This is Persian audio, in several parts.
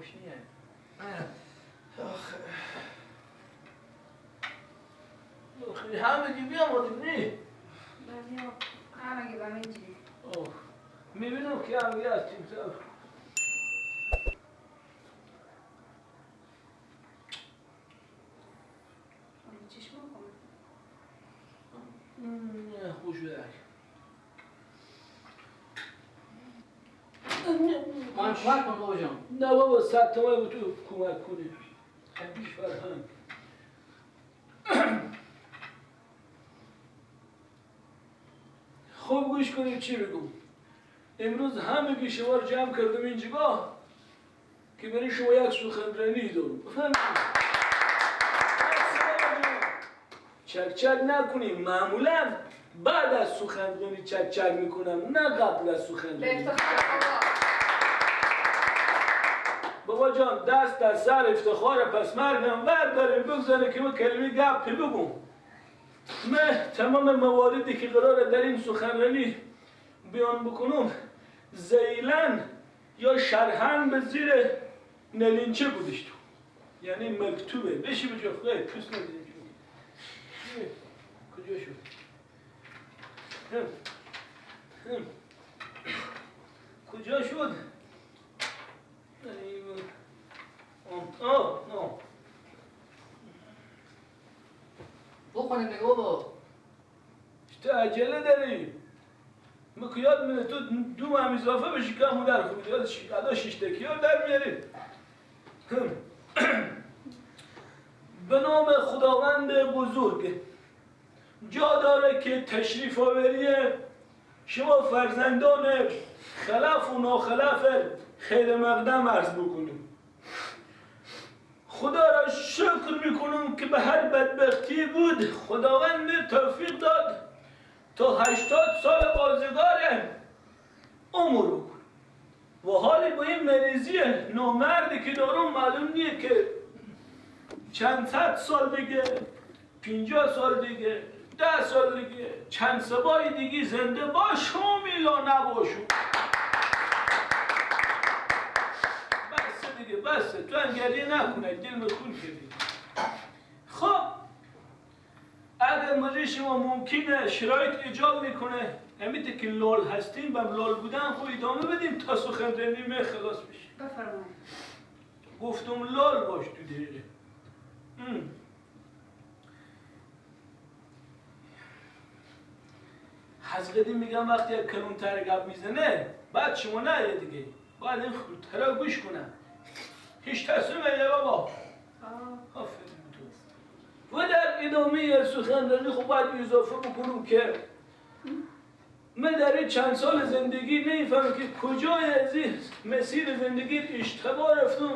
خوشنیه آخه همه گی بیامدیم نی؟ بله همه گی بهم اینجوری میبینم که همه هستیم سب چشم کنم خوش بدک من کمک کن بابا جان. نه بابا 100 تومن بود تو کمک کنی بیش فرهنگ خوب گوش کنید چی بگم امروز همگی شما رو جمع کردم اینجا که برای شما یک سخنرانی دارم بفهمید چک چک نکنیم معمولا بعد از سخنرانی چک چک میکنم نه قبل از سخنرانی بابا جان دست در سر افتخار پس مرگم برداریم بگذاره که من کلمه گپی بگم من تمام مواردی که قراره در این سخنرانی بیان بکنم زیلن یا شرحن به زیر نلینچه بودش تو یعنی مکتوبه بشی به جا خواهی پس ندیدیم کجا شد کجا شد بخونیم دیگه بابا تو عجله داری من که یاد میده تو دو هم اضافه بشی که همون در خوبید یاد ادا شیشتکی ها در میاری به نام خداوند بزرگ جا داره که تشریف آوری شما فرزندان خلف و ناخلف خیر مقدم عرض بکنیم خدا را شکر میکنم که به هر بدبختی بود خداوند توفیق داد تا 80 سال آزگار عمر رو و حالی با این مریضی نامردی که دارم معلوم نیه که چند صد سال دیگه 50 سال دیگه 10 سال دیگه چند سبای دیگه زنده باشم یا نباشم بس تو هم گریه نکنه دل مخون کردی خب اگر مجرد شما ممکنه شرایط ایجاب میکنه امیده که لال هستیم و لال بودن خود ادامه بدیم تا سخنرانی می خلاص بشیم بفرمایید گفتم لال باش تو دقیقه حضرتی میگم وقتی یک کلونتر گپ میزنه بعد شما نه دیگه باید این خودتر گوش کنم هیچ تصمیم ایه بابا آفرین تو و در ادامه سخنرانی خب باید اضافه بکنم که من در این چند سال زندگی نمیفهمم که کجای از این مسیر زندگی اشتباه رفتم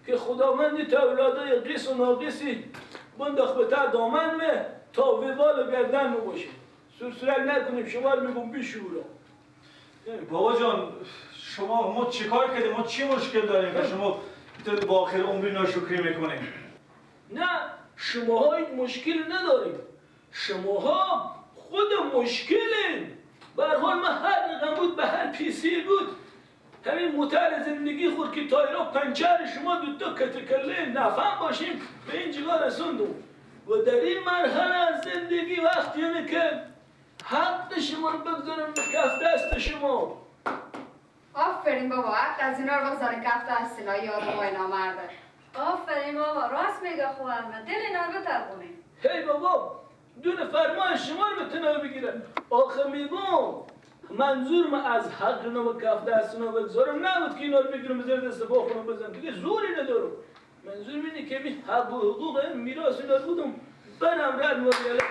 که خداوند تا اولادای قیس و ناقیسی بنداخت به تا دامن مه تا وبال و گردن رو باشه سرسرک نکنیم شما رو میگم بیشورا بابا جان شما ما چی کار کردیم؟ ما چی مشکل داریم که شما با آخر عمری ناشکری میکنیم؟ نه شماها هیچ مشکل نداریم شماها خود مشکلین به هر حال من هر رقم بود به هر پیسی بود همین موتر زندگی خود که تایرا پنچر شما دوتا کتکله نفهم باشیم به این جگاه رسوندم و در این مرحله از زندگی وقتی که حق شما رو بگذارم به کف دست شما آفرین بابا حق از اینا رو بگذارن کف دست اینا یادمای نامرده آفرین بابا راست میگه خوانم دل اینا رو ترقونیم هی بابا دون فرمان شما رو به تنها بگیرم آخه میگم منظور من از حق اینا به کف دست اینا بگذارم نبود که اینا رو بگیرم بذار دست با خونم بزنم دیگه زوری ندارم منظور اینه که بی حق و حقوق میراث اینا بودم برم رد موریاله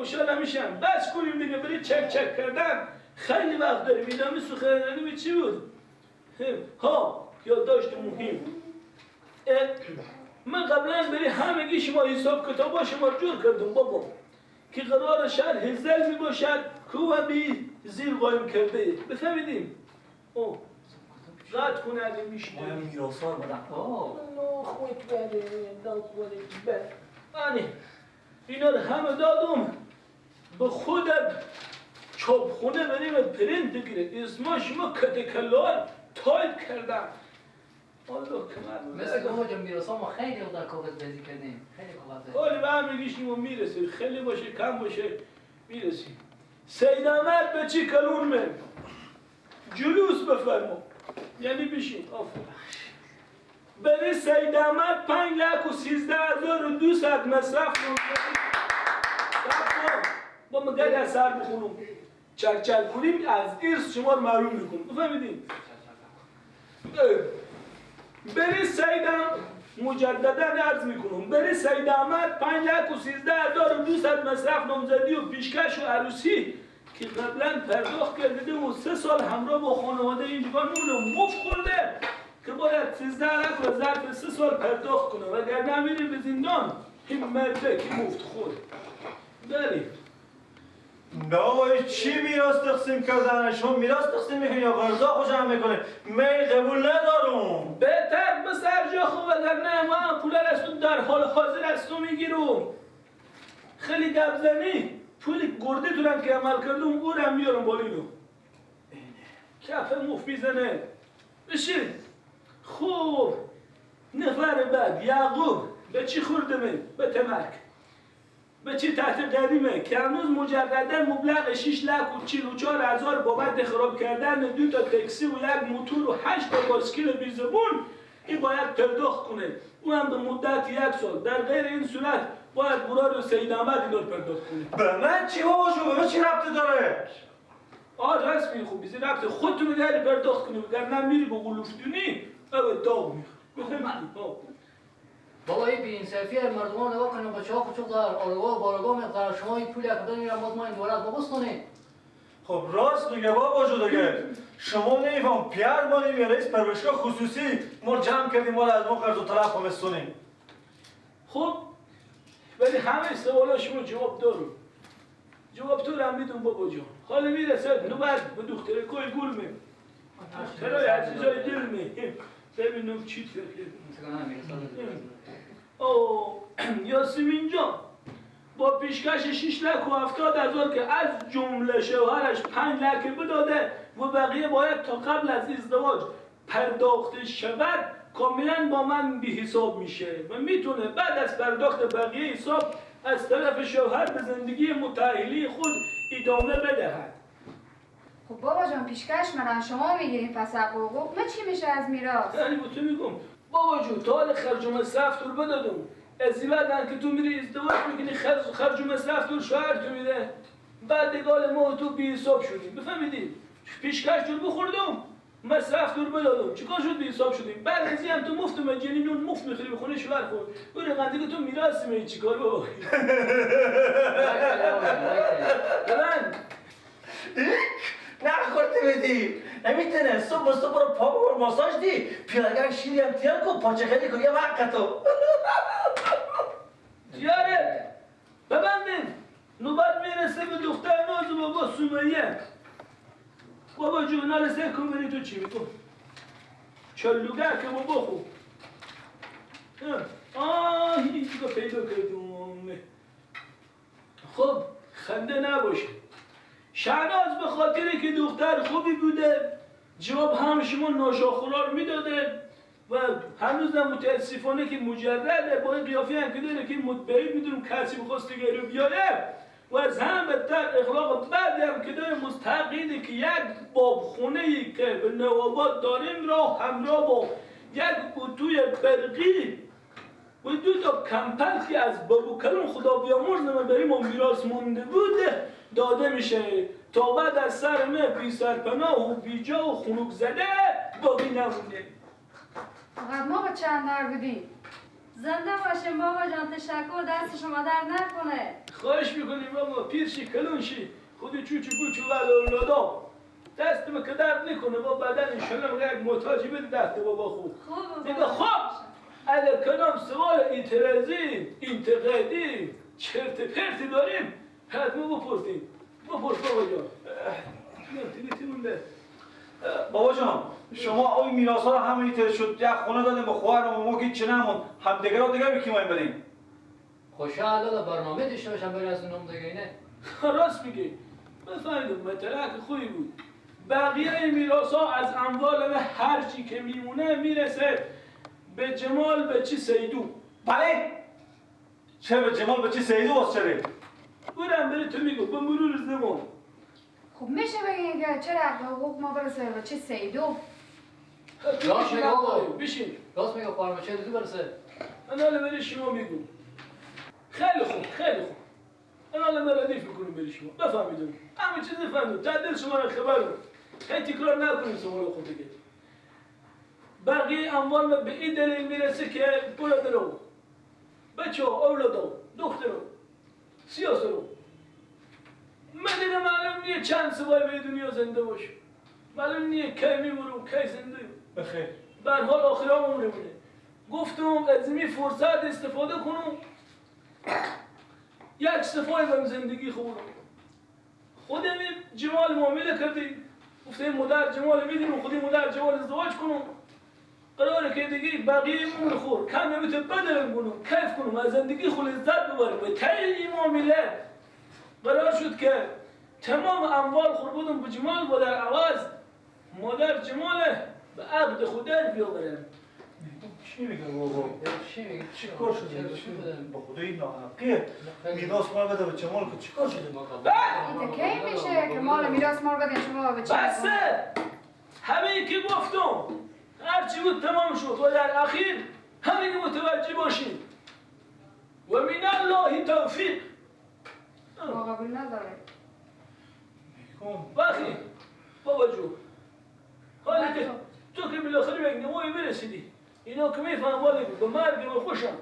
خوشحال میشم بس کنیم دیگه برای چک چک کردن خیلی وقت داریم ادامه سخنرانی به چی بود؟ ها یادداشت مهم من قبلا برای همگی شما حساب کتابا شما جور کردم بابا که قرار شرح ظلمی باشد کوبی زیر قایم کرده بفهمیدیم؟ رد کنه اگه میشه ما میراسار بدن الله اکبر الله اکبر اینا رو همه دادم به خودت چوبخونه بریم پرینت بگیره اسمش ما کتکلار تایپ کردم الله کمر مثل بابا جان میرسا ما خیلی در کاغذ بازی کردیم خیلی کاغذ بازی حالی به هم میگیشیم و میرسیم خیلی باشه کم باشه میرسیم سید احمد به چی کلون من جلوس بفرما یعنی بشین آفرین بری سید احمد 5,13,200 مصرف کن با مگه از سر بخونم چل کنیم از ارث شما رو معلوم میکنم بفهمیدین بری سیدم مجددا عرض میکنم بری سید احمد 5,13,200 مصرف نامزدی و پیشکش و عروسی که قبلا پرداخت کرده و 3 سال همراه با خانواده اینجوان مونه مفت خورده که باید 13 لک و ظرف 3 سال پرداخت کنه و اگر نمیره به زندان این مرده که مفت خورده بله بابا چی میراث تقسیم کردن؟ شما میراث تقسیم میکنی یا قرضا خوشم میکنه؟ من قبول ندارم. بهتر به سر جا خوب اگر نه ما هم پول از تو در حال حاضر از تو میگیرم خیلی گبزنی پولی گرده تونم که عمل کردم او رو میارم بالینو کف مفت میزنه بشین خوب نفر بعد یعقوب به چی خورده به تمک به چی تحت قریمه که هنوز مجردن مبلغ 6,44,000 بابت خراب کردن 2 تا تاکسی و 1 موتور و 8 تا باسکیل بیزبون این باید پرداخت کنه او هم به مدت 1 سال در غیر این صورت باید مراد و سید احمد اینا رو پرداخت کنه به من چی بابا شو به من چی ربطی داره؟ رسمی خوب بیزی ربطه خودتون رو داری پرداخت کنی اگر نمیری به غلوفتونی او داغ میخواد بابا این بی‌انصافی مردمان نگاه کنیم با چاق و چوب در آرگاه و بارگاه میقدر شما این پولی اکدر میرم باز ما این دولت بابوس کنیم خب راست میگه بابا جو دیگه شما نمیفهم پیار بانیم یا رئیس پرورشگاه خصوصی ما جمع کردیم ما از ما قرض و طلب خمستونیم خب ولی همه سوالا شما جواب دارم جواب تو رو هم میدون بابا جان حالا میرسد نوبت به دختره کوی گل می دخترهای عزیزای دل می ببینم چی یاسمین جان با پیشکش 6,70,000 که از جمله شوهرش 5 لک بداده و بقیه باید تا قبل از ازدواج پرداخت شود کاملا با من بی حساب میشه و میتونه بعد از پرداخت بقیه حساب از طرف شوهر به زندگی متأهلی خود ادامه بدهد. خب بابا جان پیشکش منن شما میگیرین پس حقوق ما چی میشه از میراث؟ یعنی با تو میگم بابا جون تا حال خرج و مصرف تو رو بدادم از این بعد که تو میری ازدواج میکنی خرج و مصرف تو شوهر تو میده بعد دگال ما و تو بی حساب شدیم بفهمیدی پیشکش تو رو بخوردم مصرف تو رو بدادم چیکار شد بی حساب شدیم بعد از این هم تو مفت مجانی نون مفت میخوری به خونه شوهر خود اون رقم دیگه تو میراث میگی چیکار بابا بلند نخورده بدی نمیتونه صبح برو پا ببر ماساژ دی پیادگر شیری هم تیار کن پاچه خیلی کن یه وقت تو یاره ببندین نوبت میرسه به دختر ناز و بابا سمیه بابا جونال سه کن بری تو چی میکن چلوگر که بابا خوب هیچ که پیدا کردم خب خنده نباشه شهناز به خاطری که دختر خوبی بوده جواب هم شما ناشاخورا رو میداده و هنوزم متاسفانه که مجرده با این قیافی هم که داره که متبعید میدونم کسی بخواسته گره بیاره و از هم بدتر اخلاق بدی هم که داره مستحقیده که یک بابخونه‌ای که به نواباد داریم را همراه با یک اتوی برقی و 2 تا کمپل که از بابو کلون خدا بیامرز نمه بریم و میراث مونده بوده داده میشه تا بعد از سر من بی سرپناه و بی جا و خنوک زده باقی نمونده فقط ما با چند نر بودیم زنده باشین بابا جان تشکر دست شما در نکنه خواهش میکنیم بابا پیرشی کلونشی خودی چوچو بوچو و اولادا دست به که درد نکنه با بدن انشالله مگه یک محتاجی بده دست بابا خوب دیگه خوب اگر کنم سوال اعتراضی انتقادی چرت پرتی داریم حتما بپرسیم بپرس بابا جان بابا جان شما اوی میراث ها رو همه تر شد یک خونه دادیم به خواهرم و ما که چه نمون هم دیگه رو دیگه بکی مایم بدیم خوشحال برنامه داشته باشم برای از اونم دیگه اینه راست میگی بفهمیدم متلک خوبی بود. بقیه میراثا از اموال هر چی که میمونه میرسه به جمال به چی سیدو. بله چه به جمال به چی سیدو واسه چه برم بری تو میگو به مرور زمان. خب میشه بگین که چرا حق حقوق ما برسه به چه سیدو؟ راست میگه آقا. بشین. راست میگه خانم چه تو برسه؟ انا حالا بری شما میگو. خیلی خوب خیلی خوب. انا حالا من ردیف میکنم بری شما. بفهمیدم. همه چیز فهمیدم. تعدیل شما را خبر بود. خیلی تکرار نکنیم شما خود دیگه. بقیه اموال به این دلیل میرسه که برادرو، بچه ها، اولادو، دخترو، سیاسرو. من دیگه معلوم نیه چند سوال به دنیا زنده باشه. معلوم نیه کی میمونم کی زنده. بخیر به هر حال آخرام عمرمونه. گفتم از این فرصت استفاده کنم. یک صفای بهم زندگی خوبم. خودم جمال معامله کردیم. گفتیم مادر جمال میدیم و خودی مادر جمال ازدواج کنم. قراره که دیگه بقیه مون خور کم نمیتونه بدرم کنم کیف کنم از زندگی خود لذت ببرم و تایی این معامله قرار شد که تمام اموال خور بودم به جمال و در عوض مادر جمال به عقد خود در بیاورم. چی میگه بابا؟ چی میگه؟ چی کار شده؟ با خدایی ناحقیه میراث ما بده به جمال که چی کار شده؟ این کی میشه که مال میراث ما رو بدین شما به چه؟ بسه همه که گفتم هرچی بود تمام شد و در اخیر همین متوجه باشین و من الله توفیق. ما قبول نداره. وقتی بابا جو حالی که تو که بالاخره به یک نمایی برسیدی اینا که میفهم والی به مرگ و خوشم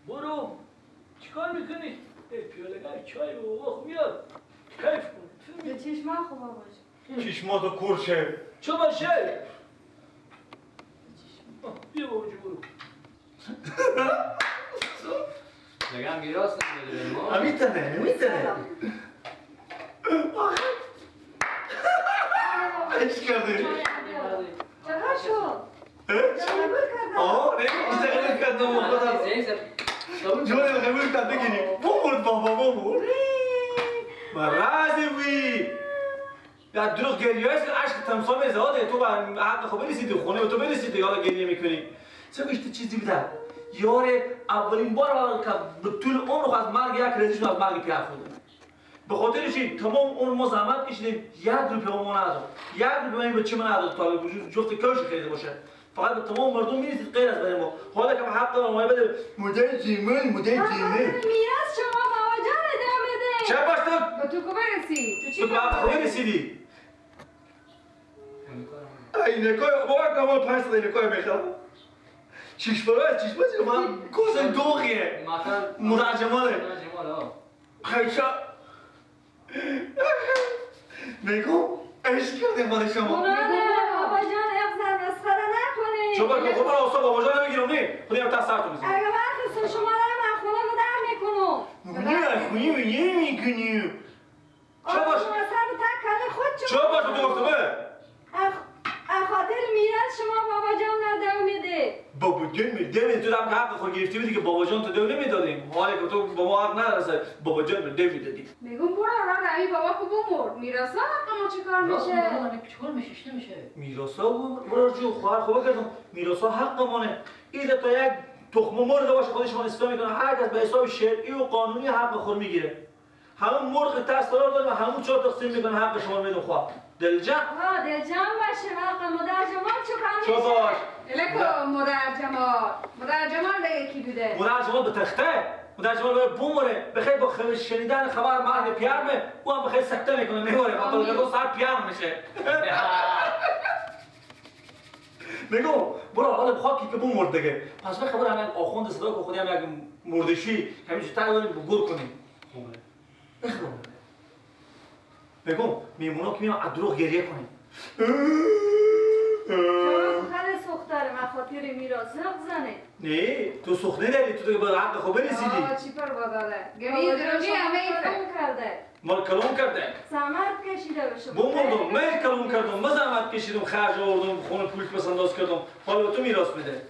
برو چیکار میکنی؟ پیاله‌گر چای و وقت میاد کیف کن. به چشما خوبا باشه. چشماتو کرشه چو باشه؟ بیا بابا جو برو. میگم میراث نمیده ما. میتونه ايش کردی؟ چقدر شد؟ آه اشتغل کردم خودم جوری قبول کرد بگیری بمرد بابا بمرد مرازی وی یا دروغ گریه‌اش که عشق تمسام زاده تو به حق خب برسیدی خونه و تو برسیدی حالا گریه میکنی سویش چیزی بده یار اولین بار که به طول عمر از مرگ یک رزشون از مرگ پیار خورده به خاطر چی تمام اون ما زحمت کشیدیم یک روپیه ما نداد یک روپیه من بچه من نداد تا وجود جفت کاش خریده باشه فقط به تمام مردم میرسید غیر از برای ما حالا که حق دارم ما بده مدل جیمل میراث شما بابا جان ادامه بده. چه باش تو به تو که برسی تو چی تو به حق کار رسیدی عینکای بابا کامل 500 عینکای میخوام چشمای من کوزه دوغیه مادر جماله خیشا میگم عشق کردیم با شما بابا جان افزر مسخره نکنی. شما که خود را اصلا بابا جان نمیگیرم نی خودی هم تا سرتون میزنم اگه من خواستم شما را من خونه رو در میکنم. نه خونی میکنی چه باش شما سر به تک کنه خود چه باش تو گفته به خاطر میراث شما بابا جان ندارم میده. بابا جان میده تو هم حق خود گرفتی بودی که بابا جان تو دو نمیدادیم حالی که تو با ما حق ندارسه بابا جان میده میدادی میگم برو را روی بابا خوب بمرد میراثا حق ما چه کار میشه؟ چیکار میشه نمیشه میراثا برو جو خواهر خوبه کردم میراثا حق مانه ایده تا یک تخم مرغ باشه خودش ما اصلاح میکنه هر کس به حساب شرعی و قانونی حق خود میگیره همون مرغ تسترار داریم و همون 4 تقسیم میکنه حق شما میدون خواه دلجم دلجم باشه حق مادر جمال چه کار چه میشه؟ باش الکو مادر جمال دیگه کی بوده؟ مادر جمال به تخته مادر جمال باید بموره بخیر با شنیدن خبر مرگ پیرمه او هم بخیر سکته میکنه میوره با تا 2 ساعت پیرم میشه میگو برو حالا بخواد که بمرد دیگه پس به خبر همین آخوند صدا که خودی هم یک مردشی همیشه تا داریم بگور کنیم بگم میمونا که میام ادروغ گریه کنیم خیلی سختره من خاطر میراث زنه. نه تو سخنه داری تو دیگه به حق خود رسیدی چی پر باداله گریه درونی همه ایفه کرده. مال کلام کرده زحمت کشیده بشه. بمردم من کلام کردم من زحمت کشیدم خرج آوردم خونه پول پس انداز کردم حالا تو میراث بده